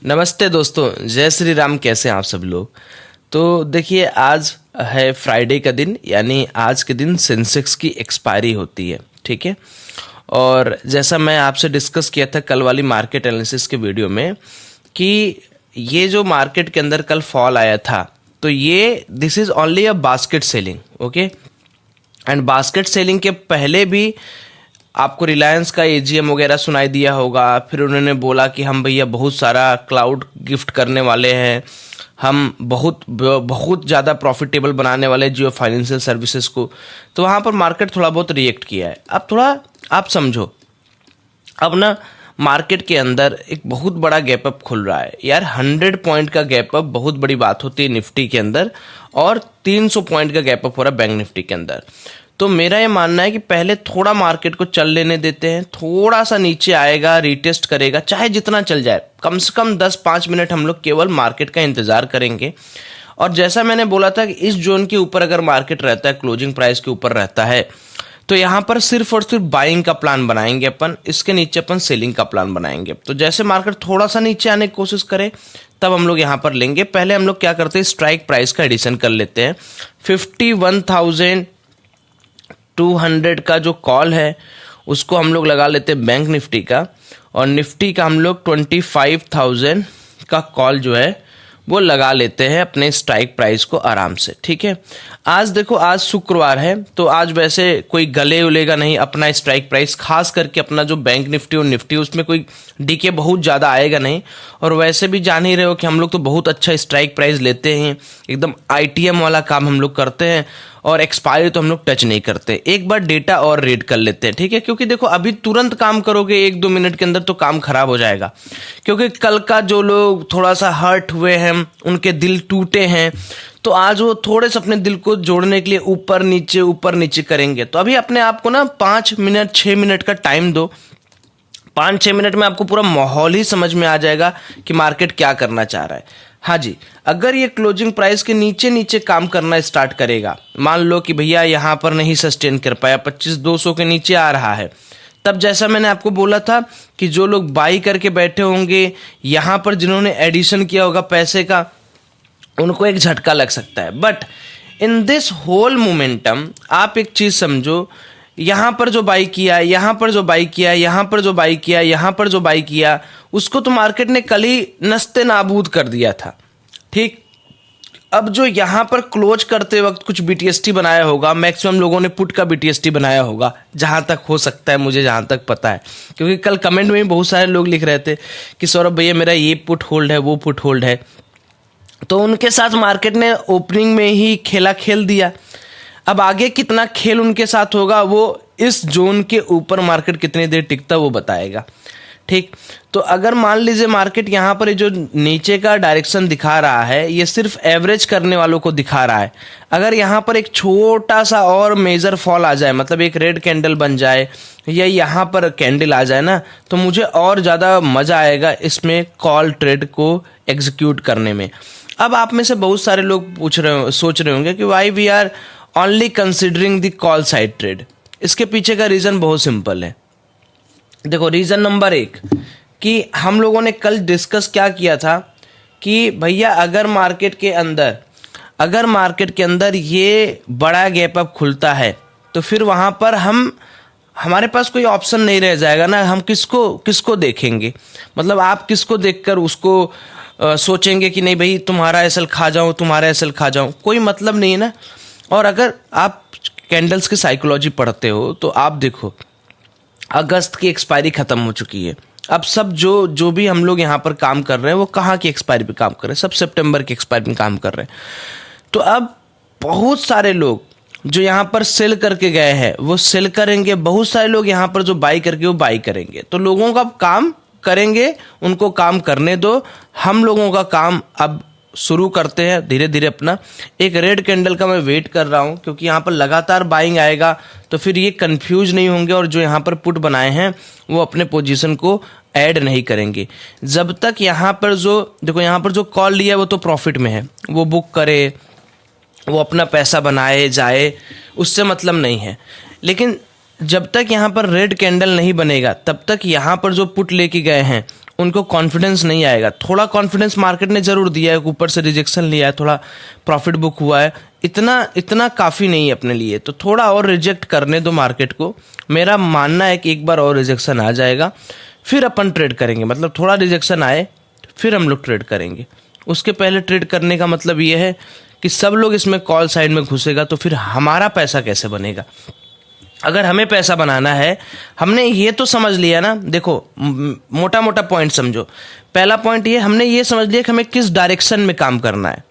नमस्ते दोस्तों, जय श्री राम। कैसे हैं आप सब लोग। तो देखिए, आज है फ्राइडे का दिन, यानी आज के दिन सेंसेक्स की एक्सपायरी होती है। ठीक है। और जैसा मैं आपसे डिस्कस किया था कल वाली मार्केट एनालिसिस के वीडियो में कि ये जो मार्केट के अंदर कल फॉल आया था, तो ये this is only a basket selling. Okay. And basket selling के पहले भी आपको रिलायंस का एजीएम वगैरह सुनाई दिया होगा। फिर उन्होंने बोला कि हम भैया बहुत सारा क्लाउड गिफ्ट करने वाले हैं, हम बहुत बहुत ज़्यादा प्रॉफिटेबल बनाने वाले जियो फाइनेंशियल सर्विसेज को। तो वहाँ पर मार्केट थोड़ा बहुत रिएक्ट किया है। अब थोड़ा आप समझो, अब ना मार्केट के अंदर एक बहुत बड़ा गैप अप खुल रहा है यार। 100 पॉइंट का गैप अप बहुत बड़ी बात होती है निफ्टी के अंदर, और 300 पॉइंट का गैप अप हो रहा है बैंक निफ्टी के अंदर। तो मेरा ये मानना है कि पहले थोड़ा मार्केट को चल लेने देते हैं, थोड़ा सा नीचे आएगा, रीटेस्ट करेगा, चाहे जितना चल जाए, कम से कम 10-5 मिनट हम लोग केवल मार्केट का इंतजार करेंगे। और जैसा मैंने बोला था कि इस जोन के ऊपर अगर मार्केट रहता है, क्लोजिंग प्राइस के ऊपर रहता है, तो यहाँ पर सिर्फ और सिर्फ बाइंग का प्लान बनाएंगे अपन, इसके नीचे अपन सेलिंग का प्लान बनाएंगे। तो जैसे मार्केट थोड़ा सा नीचे आने की कोशिश करे तब हम लोग यहाँ पर लेंगे। पहले हम लोग क्या करते हैं, स्ट्राइक प्राइस का एडिशन कर लेते हैं। 51,200 का जो कॉल है उसको हम लोग लगा लेते हैं बैंक निफ्टी का, और निफ्टी का हम लोग 25,000 का कॉल जो है वो लगा लेते हैं अपने स्ट्राइक प्राइस को आराम से। ठीक है। आज देखो, आज शुक्रवार है, तो आज वैसे कोई गले उलेगा नहीं अपना स्ट्राइक प्राइस, खास करके अपना जो बैंक निफ्टी और निफ्टी उसमें कोई डीके बहुत ज़्यादा आएगा नहीं। और वैसे भी जान ही रहे हो कि हम लोग तो बहुत अच्छा स्ट्राइक प्राइस लेते हैं, एकदम आईटीएम वाला काम हम लोग करते हैं, और एक्सपायरी तो हम लोग टच नहीं करते। एक बार डेटा और रीड कर लेते हैं। ठीक है। क्योंकि देखो, अभी तुरंत काम करोगे 1-2 मिनट के अंदर तो काम खराब हो जाएगा। क्योंकि कल का जो लोग थोड़ा सा हर्ट हुए हैं, उनके दिल टूटे हैं, तो आज वो थोड़े से अपने दिल को जोड़ने के लिए ऊपर नीचे करेंगे। तो अभी अपने आप को ना 5 मिनट 6 मिनट का टाइम दो। 5-6 मिनट में आपको पूरा माहौल ही समझ में आ जाएगा कि मार्केट क्या करना चाह रहा है। हाँ जी, अगर ये क्लोजिंग प्राइस के नीचे काम करना स्टार्ट करेगा, मान लो कि भैया यहाँ पर नहीं सस्टेन कर पाया, 25,200 के नीचे आ रहा है, तब जैसा मैंने आपको बोला था कि जो लोग बाई करके बैठे होंगे यहाँ पर, जिन्होंने एडिशन किया होगा पैसे का, उनको एक झटका लग सकता है। But in this whole momentum आप एक चीज समझो, यहाँ पर जो बाई किया, यहाँ पर जो बाई किया, यहाँ पर जो बाई किया, यहाँ पर जो बाई किया, उसको तो मार्केट ने कल ही नस्ते नाबूद कर दिया था। ठीक। अब जो यहाँ पर क्लोज करते वक्त कुछ बीटीएसटी बनाया होगा, मैक्सिमम लोगों ने पुट का बीटीएसटी बनाया होगा, जहाँ तक हो सकता है मुझे जहाँ तक पता है। क्योंकि कल कमेंट में भी बहुत सारे लोग लिख रहे थे कि सौरभ भैया मेरा ये पुट होल्ड है, वो पुट होल्ड है। तो उनके साथ मार्केट ने ओपनिंग में ही खेला खेल दिया। अब आगे कितना खेल उनके साथ होगा, वो इस जोन के ऊपर मार्केट कितनी देर टिकता वो बताएगा। ठीक। तो अगर मान लीजिए मार्केट यहाँ पर जो नीचे का डायरेक्शन दिखा रहा है, ये सिर्फ एवरेज करने वालों को दिखा रहा है। अगर यहाँ पर एक छोटा सा और मेजर फॉल आ जाए, मतलब एक रेड कैंडल बन जाए या यहाँ पर कैंडल आ जाए ना, तो मुझे और ज़्यादा मज़ा आएगा इसमें कॉल ट्रेड को एग्जीक्यूट करने में। अब आप में से बहुत सारे लोग सोच रहे होंगे कि why we are only considering the call side trade. इसके पीछे का रीज़न बहुत सिंपल है। देखो, रीज़न नंबर 1 कि हम लोगों ने कल डिस्कस क्या किया था कि भैया अगर मार्केट के अंदर ये बड़ा गैप अप खुलता है, तो फिर वहाँ पर हमारे पास कोई ऑप्शन नहीं रह जाएगा ना। हम किसको देखेंगे, मतलब आप किसको देखकर उसको सोचेंगे कि नहीं भाई तुम्हारा एसएल खा जाऊं, तुम्हारा एसएल खा जाऊं, कोई मतलब नहीं है ना। और अगर आप कैंडल्स की साइकोलॉजी पढ़ते हो तो आप देखो, अगस्त की एक्सपायरी खत्म हो चुकी है। अब सब जो भी हम लोग यहाँ पर काम कर रहे हैं वो कहाँ की एक्सपायरी पे काम कर रहे हैं, सब सितंबर की एक्सपायरी पे काम कर रहे हैं। तो अब बहुत सारे लोग जो यहाँ पर सेल करके गए हैं वो सेल करेंगे, बहुत सारे लोग यहाँ पर जो बाई करके वो बाई करेंगे। तो लोगों का काम करेंगे, उनको काम करने दो। हम लोगों का काम अब शुरू करते हैं धीरे धीरे अपना। एक रेड कैंडल का मैं वेट कर रहा हूं, क्योंकि यहाँ पर लगातार बाइंग आएगा तो फिर ये कंफ्यूज नहीं होंगे, और जो यहाँ पर पुट बनाए हैं वो अपने पोजीशन को ऐड नहीं करेंगे। जब तक यहाँ पर यहाँ पर जो कॉल लिया है वो तो प्रॉफिट में है, वो बुक करे, वो अपना पैसा बनाए जाए, उससे मतलब नहीं है। लेकिन जब तक यहाँ पर रेड कैंडल नहीं बनेगा तब तक यहाँ पर जो पुट लेके गए हैं उनको कॉन्फिडेंस नहीं आएगा। थोड़ा कॉन्फिडेंस मार्केट ने ज़रूर दिया है, ऊपर से रिजेक्शन लिया है, थोड़ा प्रॉफिट बुक हुआ है, इतना काफ़ी नहीं है अपने लिए, तो थोड़ा और रिजेक्ट करने दो मार्केट को। मेरा मानना है कि एक बार और रिजेक्शन आ जाएगा फिर अपन ट्रेड करेंगे, मतलब थोड़ा रिजेक्शन आए फिर हम लोग ट्रेड करेंगे। उसके पहले ट्रेड करने का मतलब ये है कि सब लोग इसमें कॉल साइड में घुसेगा तो फिर हमारा पैसा कैसे बनेगा। अगर हमें पैसा बनाना है, हमने ये तो समझ लिया ना, देखो मोटा मोटा पॉइंट समझो। पहला पॉइंट ये, हमने ये समझ लिया कि हमें किस डायरेक्शन में काम करना है।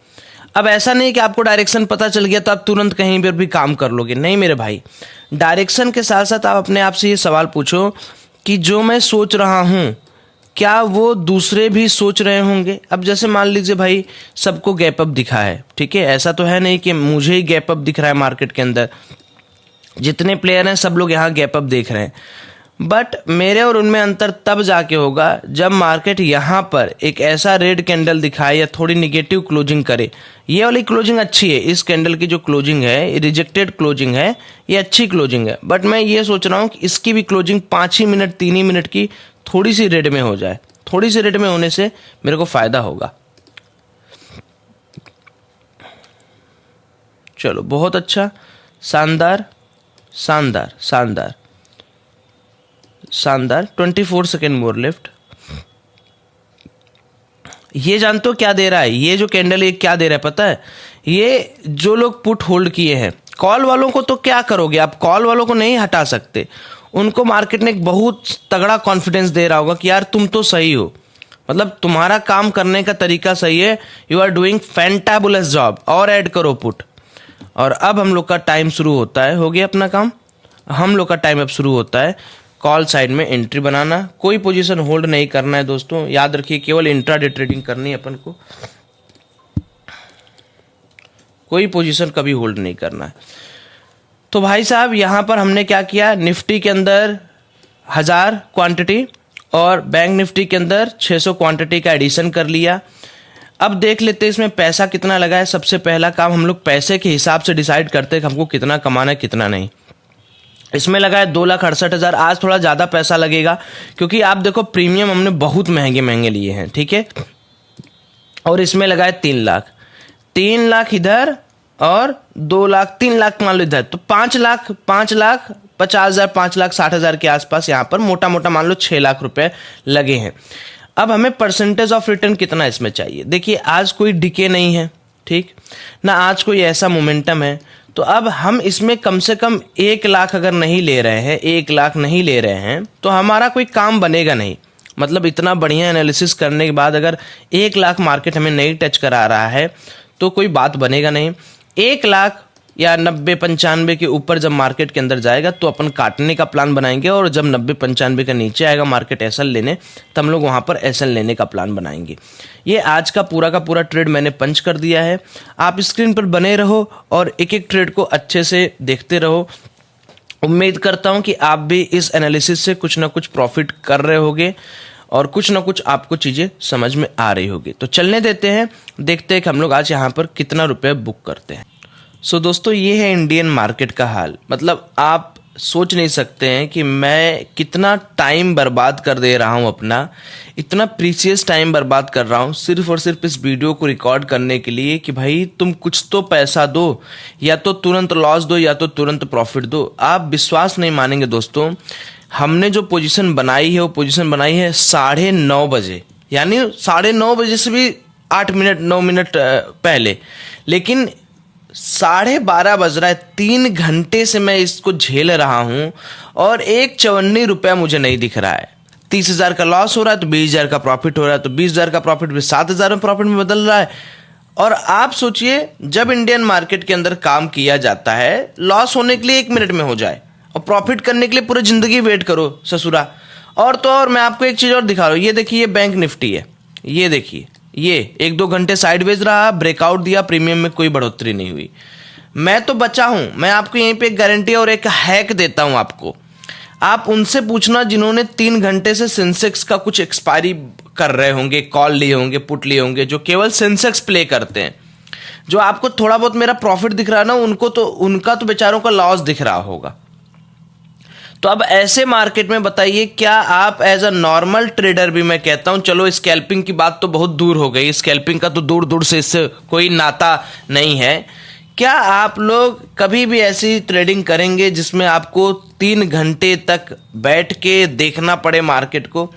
अब ऐसा नहीं कि आपको डायरेक्शन पता चल गया तो आप तुरंत कहीं पर भी काम कर लोगे, नहीं मेरे भाई। डायरेक्शन के साथ साथ आप अपने आप से ये सवाल पूछो कि जो मैं सोच रहा हूँ क्या वो दूसरे भी सोच रहे होंगे। अब जैसे मान लीजिए भाई सबको गैप अप दिखा है, ठीक है, ऐसा तो है नहीं कि मुझे ही गैप अप दिख रहा है मार्केट के अंदर, जितने प्लेयर हैं सब लोग यहाँ गैप अप देख रहे हैं। बट मेरे और उनमें अंतर तब जाके होगा जब मार्केट यहाँ पर एक ऐसा रेड कैंडल दिखाए या थोड़ी निगेटिव क्लोजिंग करे। ये वाली क्लोजिंग अच्छी है, इस कैंडल की जो क्लोजिंग है ये रिजेक्टेड क्लोजिंग है, ये अच्छी क्लोजिंग है। बट मैं ये सोच रहा हूँ कि इसकी भी क्लोजिंग 5 ही मिनट 3 ही मिनट की थोड़ी सी रेड में हो जाए। थोड़ी सी रेड में होने से मेरे को फायदा होगा। चलो बहुत अच्छा, शानदार शानदार शानदार शानदार। 24 सेकेंड मोर लेफ्ट। ये जानते हो क्या दे रहा है, ये जो कैंडल ये क्या दे रहा है पता है? ये जो लोग पुट होल्ड किए हैं, कॉल वालों को तो क्या करोगे आप, कॉल वालों को नहीं हटा सकते। उनको मार्केट ने एक बहुत तगड़ा कॉन्फिडेंस दे रहा होगा कि यार तुम तो सही हो, मतलब तुम्हारा काम करने का तरीका सही है, you are doing fantabulous job, और ऐड करो पुट। और अब हम लोग का टाइम शुरू होता है, हो गया अपना काम, हम लोग का टाइम अब शुरू होता है कॉल साइड में एंट्री बनाना। कोई पोजीशन होल्ड नहीं करना है दोस्तों, याद रखिए, केवल इंट्राडे ट्रेडिंग करनी है अपन को, कोई पोजीशन कभी होल्ड नहीं करना है। तो भाई साहब यहाँ पर हमने क्या किया, निफ्टी के अंदर 1000 क्वांटिटी और बैंक निफ्टी के अंदर 600 क्वांटिटी का एडिशन कर लिया। अब देख लेते हैं इसमें पैसा कितना लगा है। सबसे पहला काम हम लोग पैसे के हिसाब से डिसाइड करते हैं कि हमको कितना कमाना है कितना नहीं। इसमें लगा है 2,68,000। आज थोड़ा ज़्यादा पैसा लगेगा क्योंकि आप देखो प्रीमियम हमने बहुत महंगे महंगे लिए हैं, ठीक है। और इसमें लगा है 3 लाख, 3 लाख इधर और 2 लाख, 3 लाख मान लो इधर, तो 5 लाख 50,000 5,60,000 के आसपास यहाँ पर मोटा मोटा मान लो 6 लाख रुपए लगे हैं। अब हमें परसेंटेज ऑफ रिटर्न कितना इसमें चाहिए। देखिए आज कोई डिके नहीं है, ठीक ना, आज कोई ऐसा मोमेंटम है, तो अब हम इसमें कम से कम 1 लाख अगर नहीं ले रहे हैं, 1 लाख नहीं ले रहे हैं तो हमारा कोई काम बनेगा नहीं। मतलब इतना बढ़िया एनालिसिस करने के बाद अगर 1 लाख मार्केट हमें नहीं टच करा रहा है तो कोई बात बनेगा नहीं। 1 लाख या 90-95 के ऊपर जब मार्केट के अंदर जाएगा तो अपन काटने का प्लान बनाएंगे, और जब 90-95 का नीचे आएगा मार्केट एसएल लेने, तब हम लोग वहाँ पर एसएल लेने का प्लान बनाएंगे। ये आज का पूरा ट्रेड मैंने पंच कर दिया है। आप स्क्रीन पर बने रहो और एक एक ट्रेड को अच्छे से देखते रहो। उम्मीद करता हूँ कि आप भी इस एनालिसिस से कुछ ना कुछ प्रॉफिट कर रहे होगे और कुछ ना कुछ आपको चीज़ें समझ में आ रही होगी। तो चलने देते हैं, देखते हैं कि हम लोग आज यहाँ पर कितना रुपये बुक करते हैं। सो दोस्तों ये है इंडियन मार्केट का हाल। मतलब आप सोच नहीं सकते हैं कि मैं कितना टाइम बर्बाद कर दे रहा हूँ, अपना इतना प्रीशियस टाइम बर्बाद कर रहा हूँ सिर्फ और सिर्फ इस वीडियो को रिकॉर्ड करने के लिए कि भाई तुम कुछ तो पैसा दो, या तो तुरंत लॉस दो या तो तुरंत प्रॉफिट दो। आप विश्वास नहीं मानेंगे दोस्तों, हमने जो पोजीशन बनाई है वो पोजीशन बनाई है 9:30 बजे, यानी 9:30 बजे से भी 8 मिनट 9 मिनट पहले, लेकिन 12:30 बज रहा है। 3 घंटे से मैं इसको झेल रहा हूं और 1 रुपया मुझे नहीं दिख रहा है। 30,000 का लॉस हो रहा है तो 20,000 का प्रॉफिट हो रहा है, तो 20,000 का प्रॉफिट भी 7,000 में प्रॉफिट में बदल रहा है। और आप सोचिए जब इंडियन मार्केट के अंदर काम किया जाता है, लॉस होने के लिए 1 मिनट में हो जाए और प्रॉफिट करने के लिए पूरी जिंदगी वेट करो ससुरा। और तो और मैं आपको एक चीज और दिखा रहा हूँ, ये देखिए, ये बैंक निफ्टी है, ये देखिए, ये 1-2 घंटे साइडवेज रहा, ब्रेकआउट दिया, प्रीमियम में कोई बढ़ोतरी नहीं हुई। मैं तो बचा हूं। मैं आपको यहीं पे एक गारंटी और एक हैक देता हूं आपको। आप उनसे पूछना जिन्होंने 3 घंटे से सेंसेक्स का कुछ एक्सपायरी कर रहे होंगे, कॉल लिए होंगे, पुट लिए होंगे, जो केवल सेंसेक्स प्ले करते हैं। जो आपको थोड़ा बहुत मेरा प्रॉफिट दिख रहा है ना, उनका तो बेचारों का लॉस दिख रहा होगा। तो अब ऐसे मार्केट में बताइए, क्या आप एज अ नॉर्मल ट्रेडर भी, मैं कहता हूं चलो स्कैल्पिंग की बात तो बहुत दूर हो गई, स्कैल्पिंग का तो दूर दूर से इससे कोई नाता नहीं है, क्या आप लोग कभी भी ऐसी ट्रेडिंग करेंगे जिसमें आपको 3 घंटे तक बैठ के देखना पड़े मार्केट को?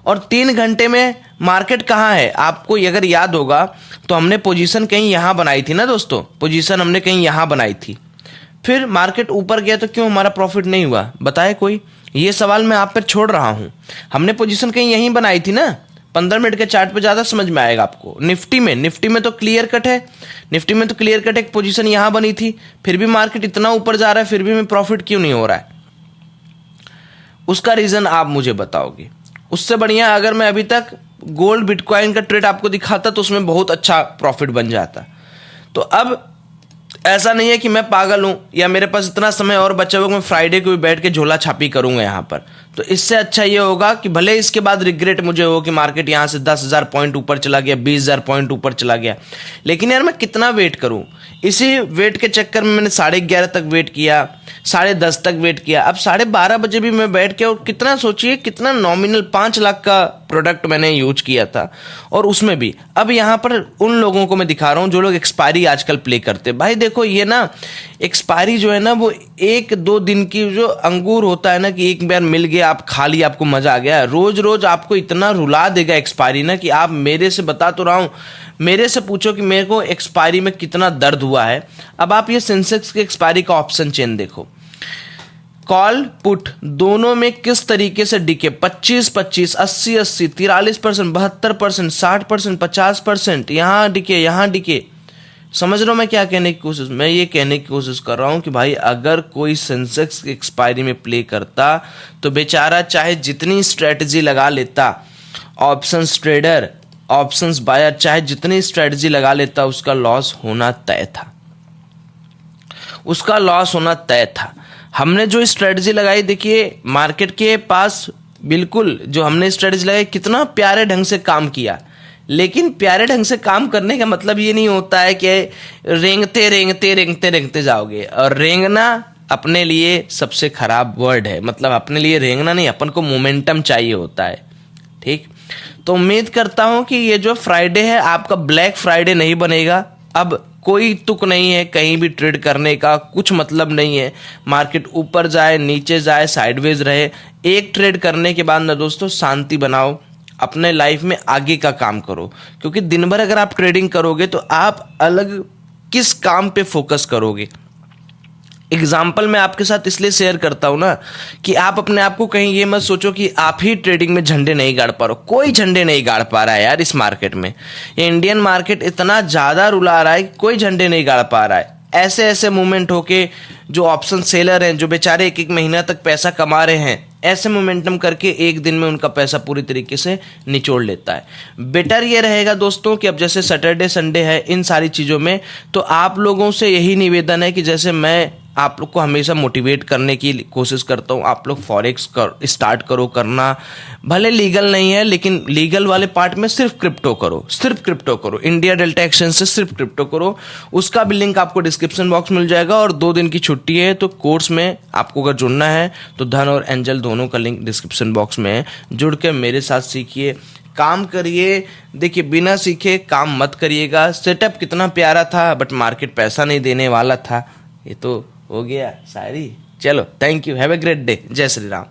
और 3 घंटे में मार्केट कहाँ है? आपको अगर याद होगा तो हमने पोजीशन कहीं यहाँ बनाई थी ना दोस्तों, पोजीशन हमने कहीं यहाँ बनाई थी, फिर मार्केट ऊपर गया तो क्यों हमारा प्रॉफिट नहीं हुआ? बताए कोई? ये सवाल मैं आप पर छोड़ रहा हूँ। हमने पोजीशन कहीं यहीं बनाई थी ना, 15 मिनट के चार्ट पे ज़्यादा समझ में आएगा आपको। निफ्टी में तो क्लियर कट है, निफ्टी में तो क्लियर कट एक पोजीशन यहाँ बनी थी, फिर भी मार्केट इतना ऊपर जा रहा है, फिर भी हमें प्रॉफिट क्यों नहीं हो रहा है? उसका रीज़न आप मुझे बताओगे। उससे बढ़िया अगर मैं अभी तक गोल्ड बिटकॉइन का ट्रेड आपको दिखाता तो उसमें बहुत अच्छा प्रॉफिट बन जाता। तो अब ऐसा नहीं है कि मैं पागल हूं या मेरे पास इतना समय और बचा हुआ, मैं फ्राइडे को भी बैठ के झोला छापी करूंगा यहां पर। तो इससे अच्छा ये होगा कि भले इसके बाद रिग्रेट मुझे हो कि मार्केट यहां से 10,000 पॉइंट ऊपर चला गया, 20,000 पॉइंट ऊपर चला गया, लेकिन यार मैं कितना वेट करूं? इसी वेट के चक्कर में मैंने 11:30 तक वेट किया, 10:30 तक वेट किया, अब 12:30 बजे भी मैं बैठ के, और कितना सोचिए, कितना नॉमिनल 5 लाख का प्रोडक्ट मैंने यूज किया था। और उसमें भी अब यहाँ पर उन लोगों को मैं दिखा रहा हूँ जो लोग एक्सपायरी आजकल प्ले करते। भाई देखो ये ना एक्सपायरी जो है ना, वो 1-2 दिन की जो अंगूर होता है ना, कि एक बार मिल गया आप खा लिया, आपको मजा आ गया, रोज रोज आपको इतना रुला देगा एक्सपायरी ना, कि आप मेरे से बता तो रहा हूँ, मेरे से पूछो कि मेरे को एक्सपायरी में कितना दर्द हुआ है। अब आप ये सेंसेक्स के एक्सपायरी का ऑप्शन चेन देखो, कॉल पुट दोनों में किस तरीके से डिके, 25-25, 80-80, 43%, 72%, 60%, 50%, यहाँ डिके। समझ रहा हूं मैं क्या कहने की कोशिश? मैं ये कहने की कोशिश कर रहा हूं कि भाई अगर कोई सेंसेक्स की एक्सपायरी में प्ले करता तो बेचारा चाहे जितनी स्ट्रेटजी लगा लेता, ऑप्शंस ट्रेडर, ऑप्शंस बायर, चाहे जितनी स्ट्रेटजी लगा लेता, उसका लॉस होना तय था, उसका लॉस होना तय था। हमने जो स्ट्रेटजी लगाई, देखिए मार्केट के पास बिल्कुल जो हमने स्ट्रेटजी लगाई, कितना प्यारे ढंग से काम किया। लेकिन प्यारे ढंग से काम करने का मतलब ये नहीं होता है कि रेंगते जाओगे। और रेंगना अपने लिए सबसे खराब वर्ड है, मतलब अपने लिए रेंगना नहीं, अपन को मोमेंटम चाहिए होता है। ठीक, तो उम्मीद करता हूं कि ये जो फ्राइडे है आपका ब्लैक फ्राइडे नहीं बनेगा। अब कोई तुक नहीं है कहीं भी ट्रेड करने का, कुछ मतलब नहीं है, मार्केट ऊपर जाए नीचे जाए साइडवेज रहे, एक ट्रेड करने के बाद ना दोस्तों शांति बनाओ, अपने लाइफ में आगे का काम करो। क्योंकि दिन भर अगर आप ट्रेडिंग करोगे तो आप अलग किस काम पे फोकस करोगे? एग्जाम्पल मैं आपके साथ इसलिए शेयर करता हूं ना कि आप अपने आप को कहीं ये मत सोचो कि आप ही ट्रेडिंग में झंडे नहीं गाड़ पा रहे हो। कोई झंडे नहीं गाड़ पा रहा है यार इस मार्केट में। ये इंडियन मार्केट इतना ज़्यादा रुला रहा है कि कोई झंडे नहीं गाड़ पा रहा है। ऐसे ऐसे मूवमेंट होके जो ऑप्शन सेलर हैं, जो बेचारे 1-1 महीना तक पैसा कमा रहे हैं, ऐसे मोमेंटम करके एक दिन में उनका पैसा पूरी तरीके से निचोड़ लेता है। बेटर ये रहेगा दोस्तों कि अब जैसे सैटरडे संडे है, इन सारी चीज़ों में तो आप लोगों से यही निवेदन है कि जैसे मैं आप लोग को हमेशा मोटिवेट करने की कोशिश करता हूँ, आप लोग फॉरेक्स स्टार्ट करो करना। भले लीगल नहीं है, लेकिन लीगल वाले पार्ट में सिर्फ क्रिप्टो करो, सिर्फ क्रिप्टो करो, इंडिया डेल्टा एक्सचेंज से सिर्फ क्रिप्टो करो। उसका भी लिंक आपको डिस्क्रिप्शन बॉक्स मिल जाएगा। और 2 दिन की छुट्टी है, तो कोर्स में आपको अगर जुड़ना है तो धन और एंजल दोनों का लिंक डिस्क्रिप्शन बॉक्स में है। जुड़ के मेरे साथ सीखिए, काम करिए। देखिए बिना सीखे काम मत करिएगा। सेटअप कितना प्यारा था, बट मार्केट पैसा नहीं देने वाला था। ये तो हो गया शायरी। चलो, thank you, have a great day. जय श्री राम।